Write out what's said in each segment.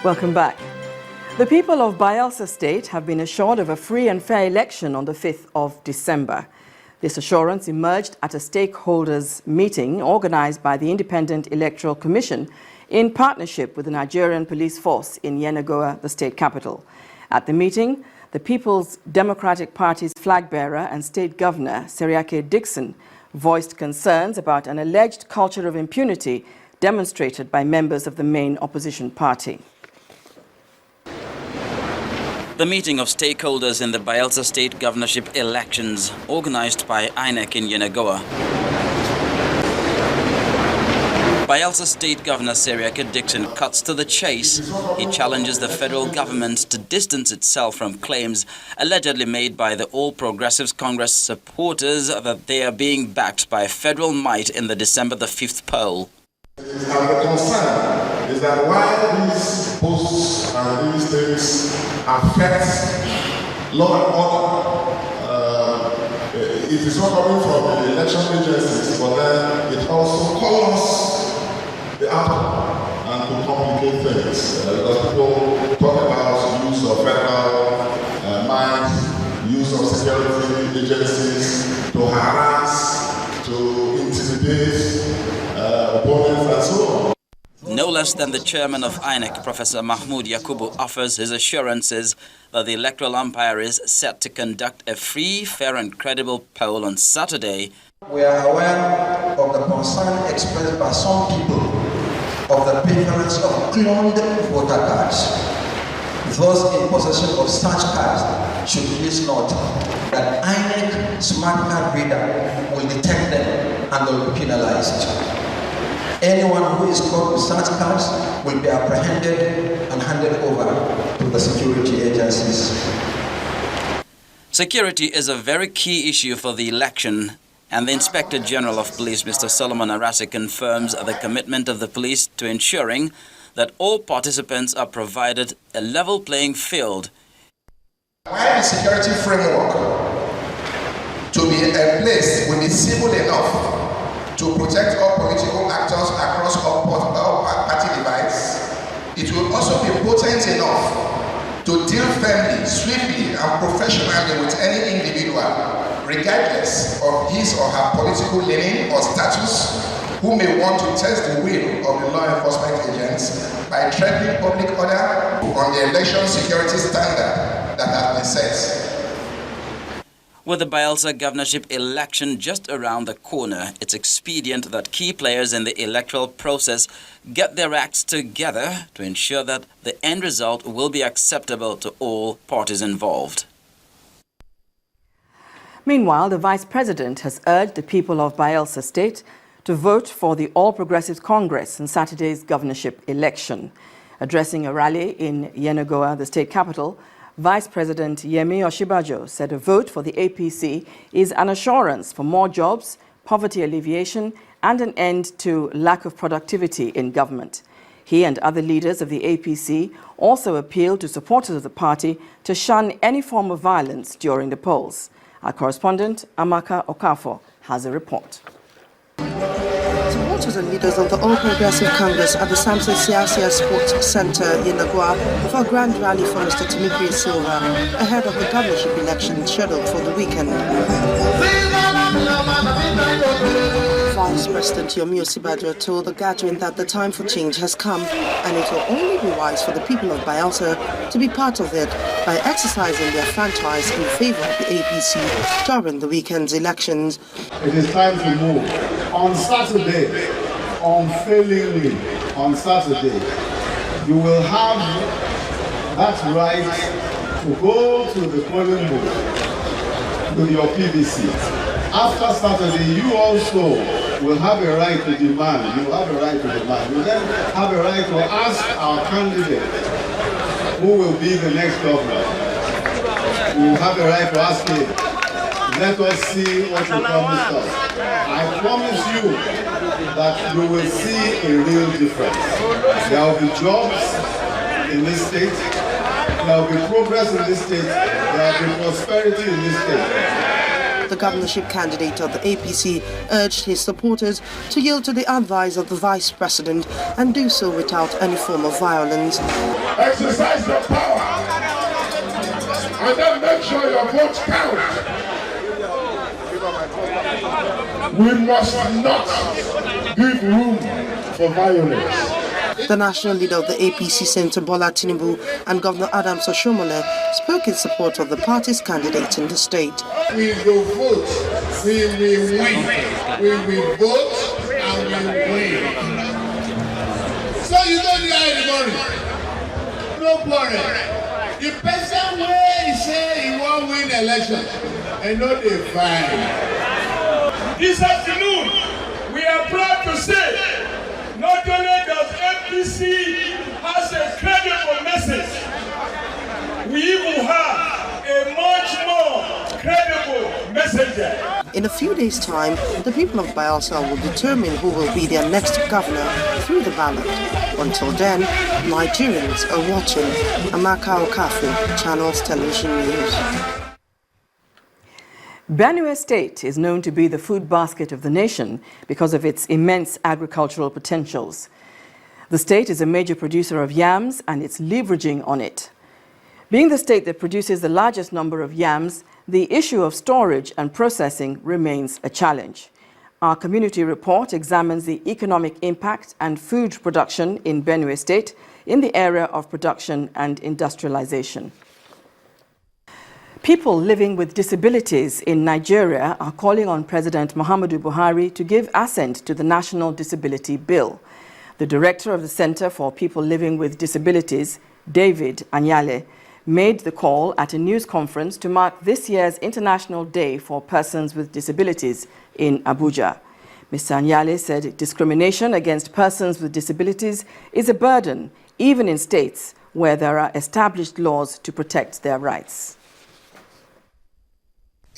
Welcome back. The people of Bayelsa State have been assured of a free and fair election on the 5th of December. This assurance emerged at a stakeholders meeting organized by the Independent Electoral Commission in partnership with the Nigerian police force in Yenagoa, the state capital. At the meeting, the People's Democratic Party's flag bearer and state governor, Seriake Dixon, voiced concerns about an alleged culture of impunity demonstrated by members of the main opposition party. The meeting of stakeholders in the Bayelsa state governorship elections, organized by INEC in Yenagoa. Bayelsa State Governor Seriake Dixon cuts to the chase. He challenges the federal government to distance itself from claims allegedly made by the All Progressives Congress supporters that they are being backed by federal might in the December the 5th poll. And the concern is that while these posts and these things affect law and order, it is not coming from the election agencies, but then it also colors the apple and to complicate things. Because people talk about use of federal might, use of security agencies to harass, to intimidate opponents and so on. No less than the chairman of INEC, Professor Mahmoud Yakubu, offers his assurances that the electoral umpire is set to conduct a free, fair and credible poll on Saturday. We are aware of the concern expressed by some people of the prevalence of cloned voter cards. Those in possession of such cards should please note that INEC smart card reader will detect them and will be penalized. Anyone who is caught with such cards will be apprehended and handed over to the security agencies. Security is a very key issue for the election, and the Inspector General of Police, Mr. Solomon Arase, confirms the commitment of the police to ensuring that all participants are provided a level playing field. While the security framework to be a place will be civil enough to protect all political actors across all party divides, it will also be potent enough to deal firmly, swiftly and professionally with any individual, regardless of his or her political leaning or status, who may want to test the will of the law enforcement agents by threatening public order on the election security standard that has been set. With the Bayelsa governorship election just around the corner, it's expedient that key players in the electoral process get their acts together to ensure that the end result will be acceptable to all parties involved. Meanwhile, the Vice President has urged the people of Bayelsa State to vote for the All Progressives Congress in Saturday's governorship election. Addressing a rally in Yenagoa, the state capital, Vice President Yemi Osinbajo said a vote for the APC is an assurance for more jobs, poverty alleviation, and an end to lack of productivity in government. He and other leaders of the APC also appealed to supporters of the party to shun any form of violence during the polls. Our correspondent, Amaka Okafor, has a report. Supporters and leaders of the All Progressive Congress at the Samson Siasia Sports Center in Yenagoa for a grand rally for Mr. Timothy Silva ahead of the governorship election scheduled for the weekend. Vice President Yemi Osinbajo told the gathering that the time for change has come and it will only be wise for the people of Bayelsa to be part of it by exercising their franchise in favor of the APC during the weekend's elections. It is time to move. On Saturday, unfailingly on Saturday, you will have that right to go to the polling booth with your PVC. After Saturday, you also will have a right to demand. You have a right to demand. You then have a right to ask our candidate who will be the next governor. You have a right to ask him. Let us see what you promised us. I promise you that you will see a real difference. There will be jobs in this state. There will be progress in this state. There will be prosperity in this state. the governorship candidate of the APC urged his supporters to yield to the advice of the vice president and do so without any form of violence. Exercise your power and then make sure your votes count. We must not give room for violence. The national leader of the APC, Senator Bola Tinubu, and Governor Adams Oshomole spoke in support of the party's candidate in the state. We will vote, we will win. We will vote and we will win. So you don't hear anybody. No quarrel. The person where he say he won't win election, and not a fine. This afternoon, we are proud to say, not only does APC has a credible message, we even have a much more credible messenger. In a few days' time, the people of Bayelsa will determine who will be their next governor through the ballot. Until then, Nigerians are watching. Amaka Okafu, Channels Television News. Benue State is known to be the food basket of the nation because of its immense agricultural potentials. The state is a major producer of yams and it's leveraging on it. Being the state that produces the largest number of yams, the issue of storage and processing remains a challenge. Our community report examines the economic impact and food production in Benue State in the area of production and industrialization. People living with disabilities in Nigeria are calling on President Muhammadu Buhari to give assent to the National Disability Bill. The director of the Center for People Living with Disabilities, David Anyale, made the call at a news conference to mark this year's International Day for Persons with Disabilities in Abuja. Mr. Anyale said discrimination against persons with disabilities is a burden, even in states where there are established laws to protect their rights.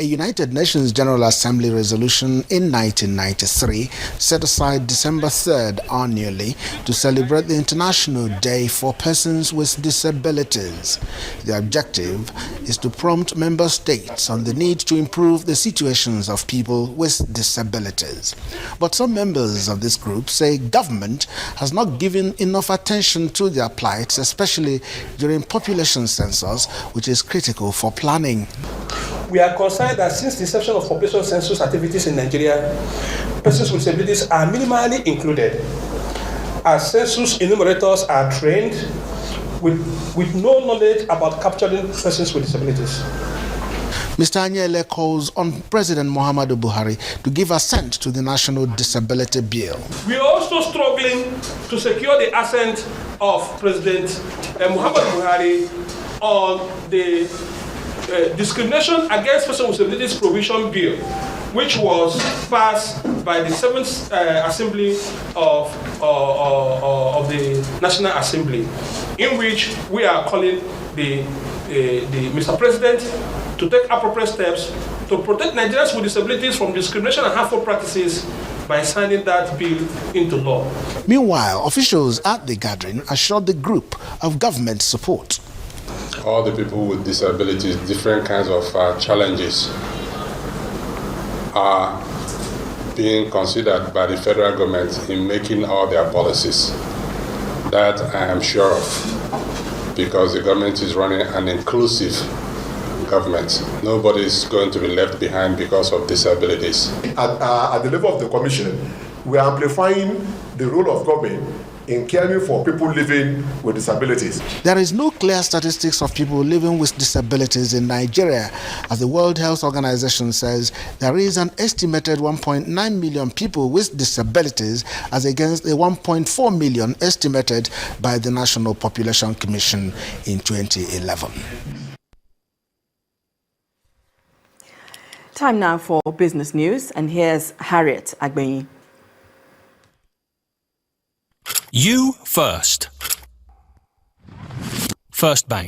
A United Nations General Assembly resolution in 1993 set aside December 3rd annually to celebrate the International Day for Persons with Disabilities. The objective is to prompt member states on the need to improve the situations of people with disabilities. But some members of this group say government has not given enough attention to their plights, especially during population census, which is critical for planning. We are concerned that since the inception of population census activities in Nigeria, persons with disabilities are minimally included, as census enumerators are trained with no knowledge about capturing persons with disabilities. Mr. Anyele calls on President Muhammadu Buhari to give assent to the National Disability Bill. We are also struggling to secure the assent of President Muhammadu Buhari on the Discrimination Against Persons with Disabilities Provision Bill, which was passed by the 7th Assembly of the National Assembly, in which we are calling the Mr. President to take appropriate steps to protect Nigerians with disabilities from discrimination and harmful practices by signing that bill into law. Meanwhile, officials at the gathering assured the group of government support. All the people with disabilities, different kinds of challenges are being considered by the federal government in making all their policies. That I am sure of, because the government is running an inclusive government. Nobody is going to be left behind because of disabilities. At the level of the commission, we are amplifying the role of government in caring for people living with disabilities. There is no clear statistics of people living with disabilities in Nigeria. As the World Health Organization says, there is an estimated 1.9 million people with disabilities as against the 1.4 million estimated by the National Population Commission in 2011. Time now for business news, and here's Harriet Agbenyi. You first. First Bank.